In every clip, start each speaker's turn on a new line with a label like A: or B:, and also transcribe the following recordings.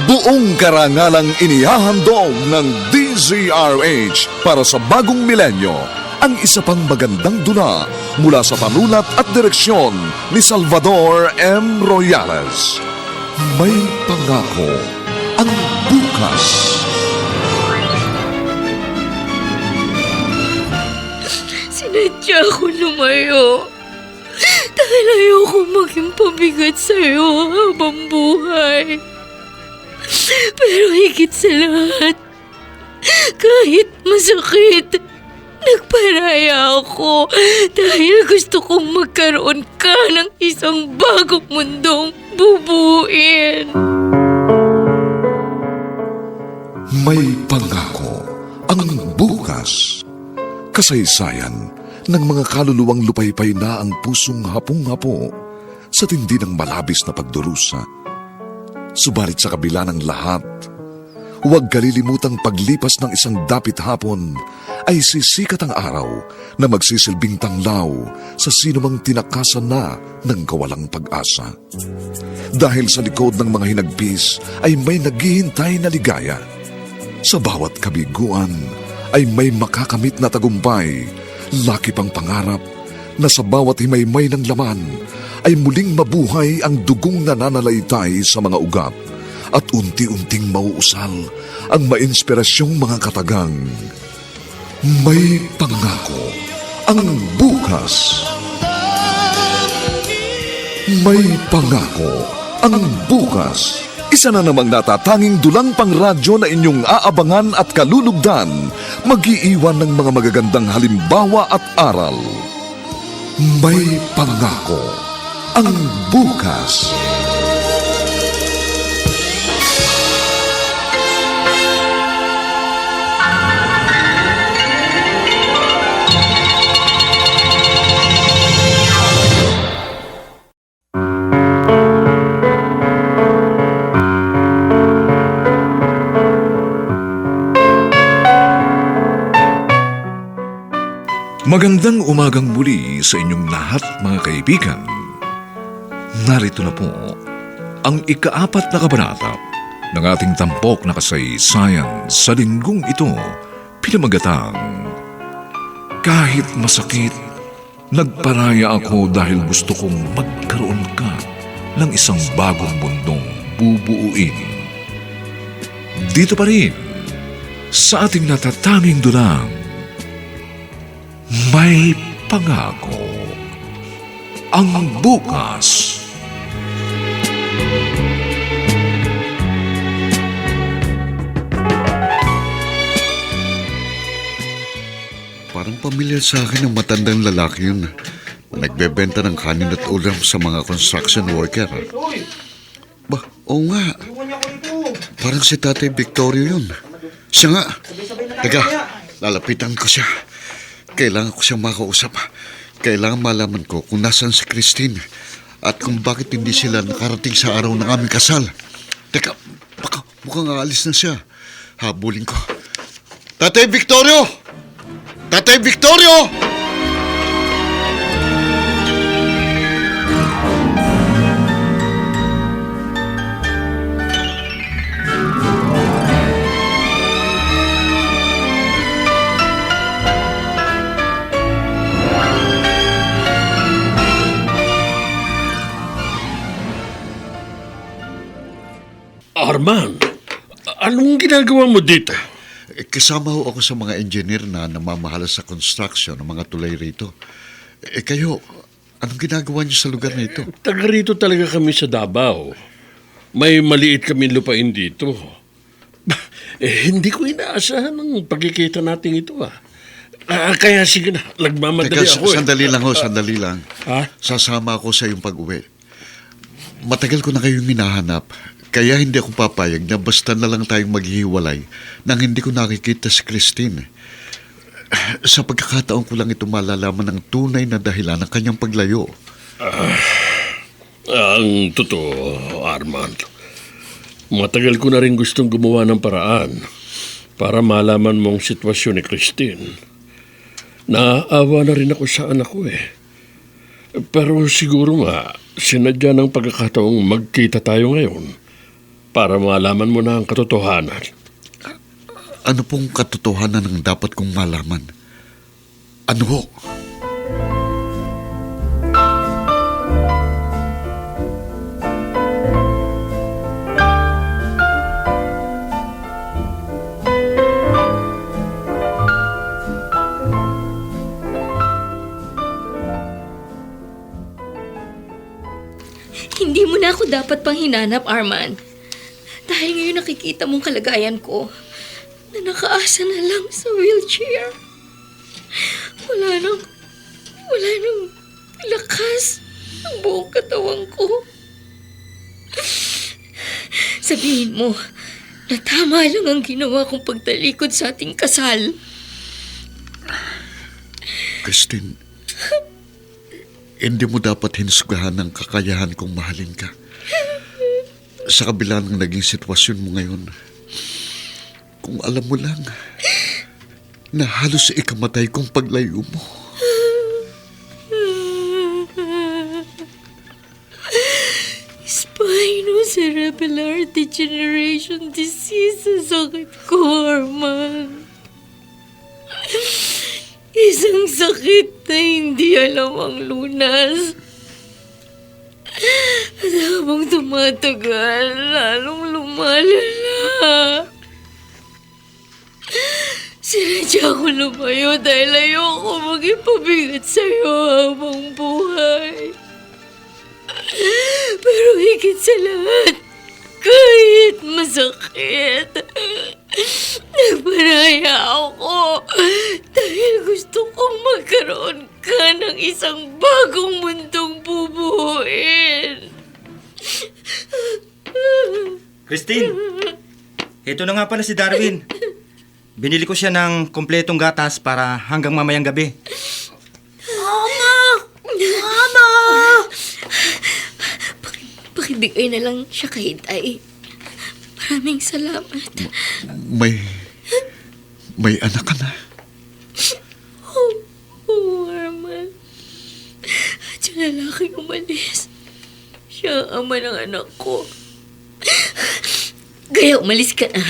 A: Buong karangalang inihahandog ng DZRH para sa bagong milenyo ang isa pang magandang dula mula sa panulat at direksyon ni Salvador M. Royales. May pangako ang bukas.
B: Sinadya ko lumayo dahil ayoko maging pabigat sa'yo habang buhay. Pero higit sa lahat, kahit masakit, nagparaya ako dahil gusto kong magkaroon ka ng isang bagong mundong bubuin.
A: May pangako ang bukas. Kasaysayan ng mga kaluluwang lupaypay na ang pusong hapong-hapo sa tindi ng malabis na pagdurusa. Subalit sa kabila ng lahat, huwag kalilimutang paglipas ng isang dapit hapon ay sisikat ang araw na magsisilbing tanglaw sa sinumang tinakasan na ng kawalang pag-asa. Dahil sa likod ng mga hinagpis ay may naghihintay na ligaya. Sa bawat kabiguan ay may makakamit na tagumpay, laki pang pangarap na sa bawat himaymay ng laman ay muling mabuhay ang dugong nananalaytay sa mga ugat at unti-unting mauusal ang mainspirasyong mga katagang. May pangako ang bukas. May pangako ang bukas. Isa na namang natatanging dulang pangradyo na inyong aabangan at kalulugdan, mag-iiwan ng mga magagandang halimbawa at aral. May pangako ang bukas. Magandang umagang muli sa inyong lahat, mga kaibigan. Narito na po ang ika-4 na kabanata ng ating tampok na kasaysayan sa linggong ito, pinamagatang Kahit Masakit, Nagparaya Ako Dahil Gusto Kong Magkaroon Ka ng Isang Bagong Mundong Bubuuin. Dito pa rin sa ating natatanging dulang May Pangako ang bukas.
C: Parang pamilyar sa akin ang matandang lalaki yun. Nagbebenta ng kanin at ulam sa mga construction worker. Ba, oo nga. Parang si Tatay Victorio yun. Siya nga. Teka, lalapitan ko siya. Kailangan ko siyang makausap. Kailangan malaman ko kung nasaan si Christine at kung bakit hindi sila nakarating sa araw ng aming kasal. Teka, baka mukhang aalis na siya. Habulin ko. Tatay Victorio! Tatay Victorio!
D: Arman, anong ginagawa mo dito?
C: Kasama ho ako sa mga engineer na namamahala sa construction ng mga tulay rito. Kayo, anong ginagawa niyo sa lugar na ito?
D: Taga rito talaga kami sa Davao. May maliit kami lupain dito. Hindi ko inaasahan ang pagkikita natin ito kaya sige na, nagmamadali
C: Teka,
D: ako
C: sandali lang.
D: Ha?
C: Sasama ako sa iyong pag-uwi. Matagal ko na kayong hinahanap. Kaya hindi ako papayag na basta na lang tayong maghihiwalay nang hindi ko nakikita si Christine. Sa pagkakataon ko lang ito malalaman ng tunay na dahilan ng kanyang paglayo.
D: Ang totoo, Armand, matagal ko na rin gustong gumawa ng paraan para malaman mong sitwasyon ni Christine. Naaawa na rin ako sa anak ko Pero siguro nga, sinadya ng pagkakataong magkita tayo ngayon para malaman mo na ang katotohanan.
C: Ano pong katotohanan ang dapat kong malaman? Ano ho?
B: Hindi mo na ako dapat pang hinanap, Arman. Dahil ngayon nakikita mong kalagayan ko na nakaasa na lang sa wheelchair. Wala nang lakas ang buong katawan ko. Sabihin mo na tama lang ang ginawa kong pagtalikod sa ating kasal.
C: Christine, hindi mo dapat hinsgahan ang kakayahan kong mahalin ka. Sa kabila ng naging sitwasyon mo ngayon, kung alam mo lang na halos ikamatay kong paglayo mo.
B: Spinocerebellar degeneration disease ang sakit ko, Arman. Isang sakit na hindi alam ang lunas. At habang tumatagal, lalong lumalala. Sinadya ko lumayo dahil ayoko maging pabigat sa'yo habang buhay. Pero higit sa lahat, kahit masakit, nagparaya ako dahil gusto kong magkaroon ka ng isang bagong mundong bubuuin.
E: Christine, ito na nga pala si Darwin. Binili ko siya ng kompletong gatas para hanggang mamayang gabi.
B: Mama! Mama! Pakibigay na lang siya kay Tay. Maraming salamat.
C: May anak ka na.
B: Oo, Arman. At yung lalaking umalis, siya ang ama ng anak ko. Kaya umalis ka na.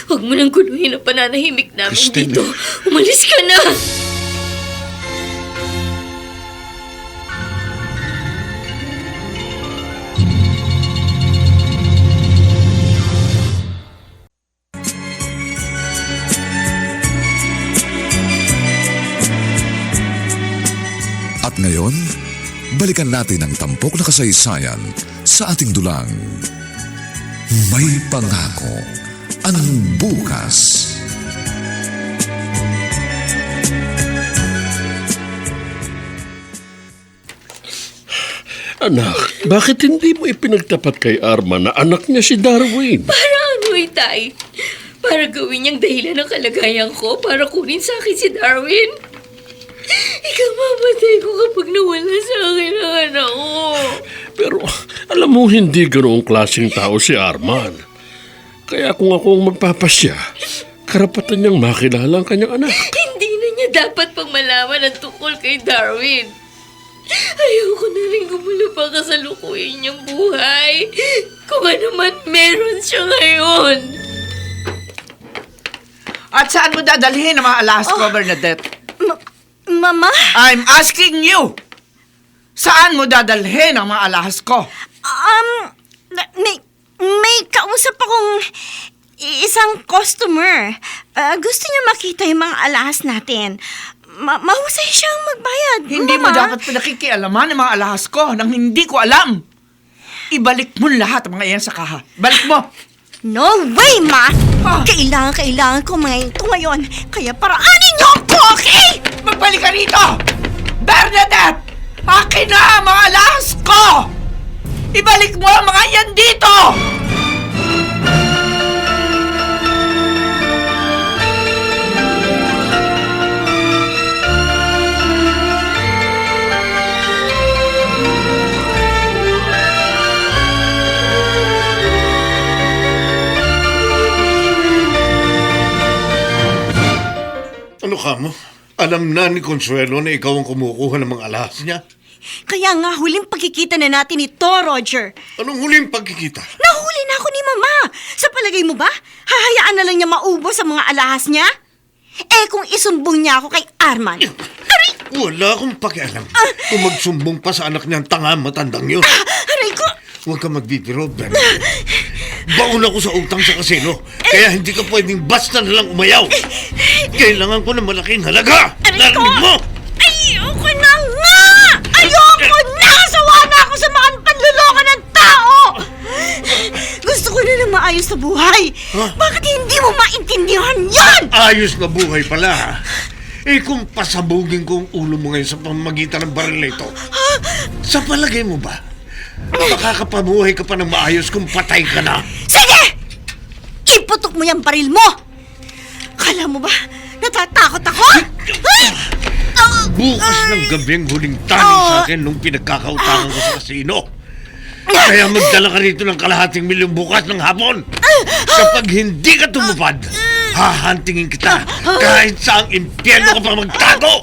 B: Huwag mo nang guluhin ang pananahimik namin
C: Christine.
B: dito. Umalis ka na!
A: At ngayon, balikan natin ang tampok na kasaysayan sa ating dulang. May pangako ang bukas.
D: Anak, bakit hindi mo ipinagtapat kay Arman na anak niya si Darwin?
B: Para ano, Tay? Para gawin niyang dahilan ng kalagayan ko para kunin sa akin si Darwin? Ikamamatay ko kapag nawala sa akin ang anak ko.
D: Pero alam mo, hindi ganoong klaseng tao si Arman. Kaya kung ako ang magpapasya, karapatan niyang makilala ang kanyang anak.
B: Hindi na niya dapat pang malaman ang tungkol kay Darwin. Ayoko na rin gumulo pa kasalukuyin niyang buhay. Kung ano man meron siya ngayon.
F: At saan mo dadalhin ang mga alahas ko, Bernadette?
G: Mama?
F: I'm asking you! Saan mo dadalhin ang mga alahas ko?
G: May kausap akong isang customer. Gusto niya makita yung mga alahas natin. Mahusay siyang magbayad,
F: Hindi mo
G: Mama.
F: dapat pinakikialaman ang mga alahas ko nang hindi ko alam. Ibalik mo lahat ang mga iyan sa kaha. Balik mo!
G: No way, Ma!
F: Ah.
G: Kailangan ko mga ito ngayon. Kaya paraanin niyo ako, okay?
F: Magbalik ka rito! Bernadette! Akin na ang mga alahas ko! Ibalik mo ang mga iyan dito!
H: Ano ka mo? Alam na ni Consuelo na ikaw ang kumukuha ng mga alahas niya.
G: Kaya nga huling pagkikita na natin ito, Roger.
H: Anong huling pagkikita?
G: Nahuli na ako ni Mama. Sa palagay mo ba, hahayaan na lang niya maubos sa mga alahas niya? Eh kung isumbong niya ako kay Arman. Aray!
H: Wala akong pakialam. Kung magsumbong pa sa anak niyang tanga matandang yun.
G: Aray ko!
H: Huwag ka magbibiro, Bernadette. Baon ako sa utang sa kasino, kaya hindi ka pwedeng basta na lang umayaw. Kailangan ko ng malaking halaga.
G: Aray ko!
H: Narinig mo?
G: Ayoko na nga! Ayoko na! Sawa na ako sa mga panluloko ng tao! Gusto ko na ng maayos na buhay.
H: Huh?
G: Bakit hindi mo maintindihan yan?
H: Ayos na buhay pala. Eh kung pasabugin ko ang ulo mo ngayon sa pamamagitan ng baril na ito, sa palagay mo ba, makakapabuhay ka pa ng maayos kung patay ka na?
G: Sige! Iputok mo yung baril mo! Kala mo ba, natatakot ako?
H: Bukas ng gabi ang huling taning sa akin nung pinagkakautangan ko sa kasino. Kaya magdala ka rito ng kalahating milyong bukas ng hapon. Kapag hindi ka tumupad, hahantingin kita kahit saang impyerno ka pa magtago.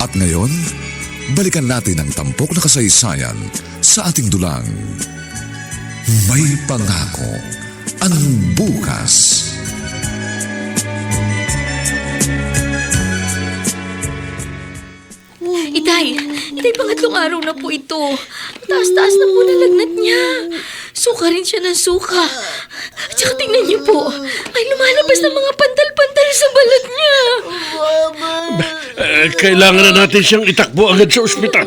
A: At ngayon, balikan natin ang tampok na kasaysayan sa ating dulang. May pangako ang bukas.
B: Itay, pangatlong araw na po ito. Taas-taas na po na lagnat niya. Suka rin siya ng suka. At saka tingnan niyo po, may lumalabas na mga pantal-pantal sa balat niya.
D: Kailangan na natin siyang itakbo agad sa ospital.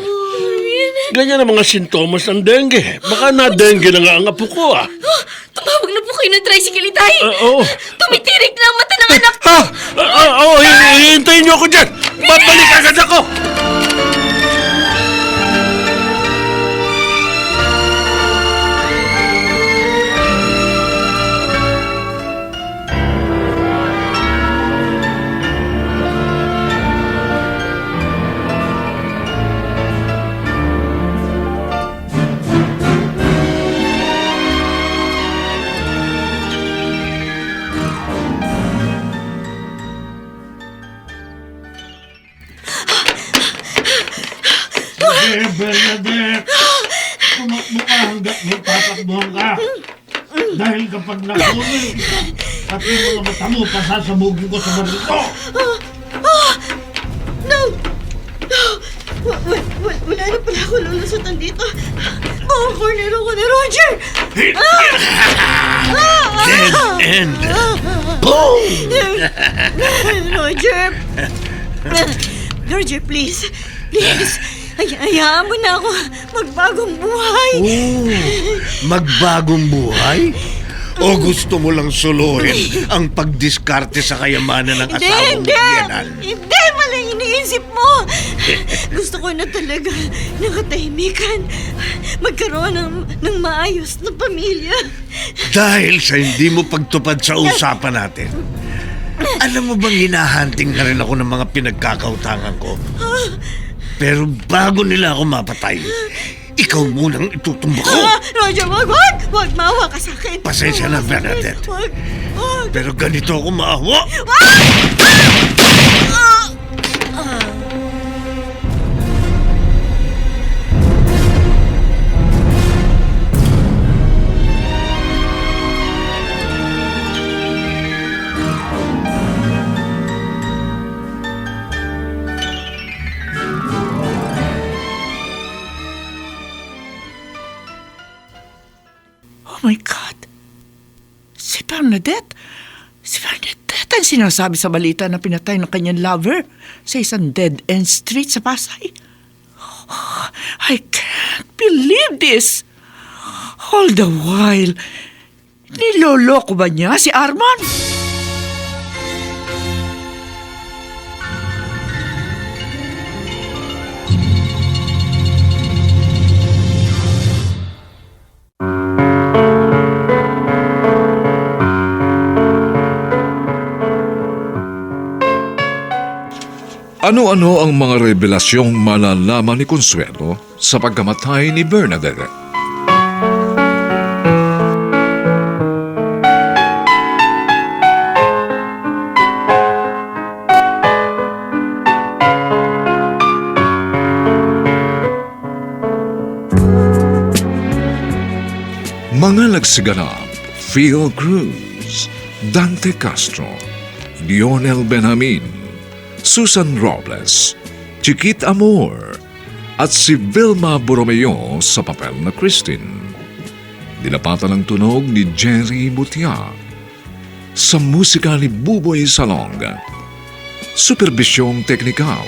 D: Ganyan ang mga sintomas ng dengue. Baka na-dengue na nga ang apo ko, ah.
B: Oh, tumawag na po kayo ng tricycle, Itay.
D: Oo.
B: Tumitirik na ang mata ng anak ko.
D: Oo, hihintayin niyo ako dyan. Babalik agad ako.
H: Bernadette, tumakbo ka hanggat may tatakbuhan ka. Dahil kapag nahuli, at yung mga mata mo, pasasabugin ko sa barito.
G: No! Wala na pala ako lulusutan dito. Corner ako ni Roger!
H: Dead end. Boom!
G: Roger! Roger, please. Please. Hayaan mo na ako magbagong buhay.
H: Magbagong buhay? O gusto mo lang suluhin ang pagdiskarte sa kayamanan ng asawa mo, Bienal?
G: Hindi, mali iniisip mo. Gusto ko na talaga nakatahimikan. Magkaroon ng maayos na pamilya.
H: Dahil sa hindi mo pagtupad sa usapan natin, alam mo bang hinahunting ka rin ako ng mga pinagkakautangan ko? Pero bago nila ako mapatay, ikaw munang itutumba ko.
G: Roger, wag! Wag, maawa ka sa akin.
H: Pasensya na, Bernadette.
G: Wag!
H: Pero ganito ako maawa.
F: Oh my God! Si Bernadette! Si Bernadette ang sinasabi sa balita na pinatay ng kanyang lover sa isang dead-end street sa Pasay. Oh, I can't believe this! All the while, niloloko ba niya si Arman?
A: Ano-ano ang mga revelasyong malalaman ni Consuelo sa pagkamatay ni Bernadette? Mga nagsiganap, Phil Cruz, Dante Castro, Lionel Benjamin, Susan Robles, Chiquit Amor, at si Vilma Borromeo sa papel na Christine. Dinapatan ang tunog ni Jerry Butia. Sa musika ni Buboy Salonga. Superbisyong teknikal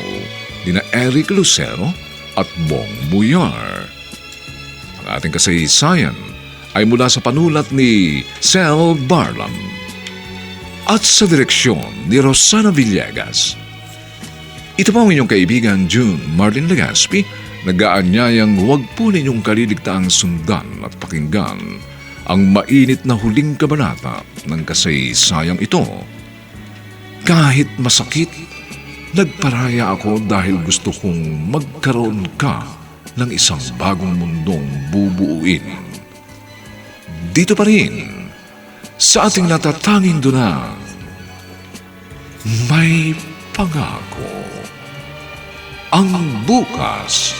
A: ni na Eric Lucero at Bong Buyar. Ang ating kasaysayan ay mula sa panulat ni Sel Barlam at sa direksyon ni Rosana Villegas. Ito po ang inyong kaibigan June Martin Legaspi, nag-aanyayang huwag po ninyong kaliligtaang sundan at pakinggan ang mainit na huling kabanata ng kasaysayang ito. Kahit masakit, nagparaya ako dahil gusto kong magkaroon ka ng isang bagong mundong bubuuin. Dito pa rin, sa ating natatanging duna, may pangako. Ang bukas.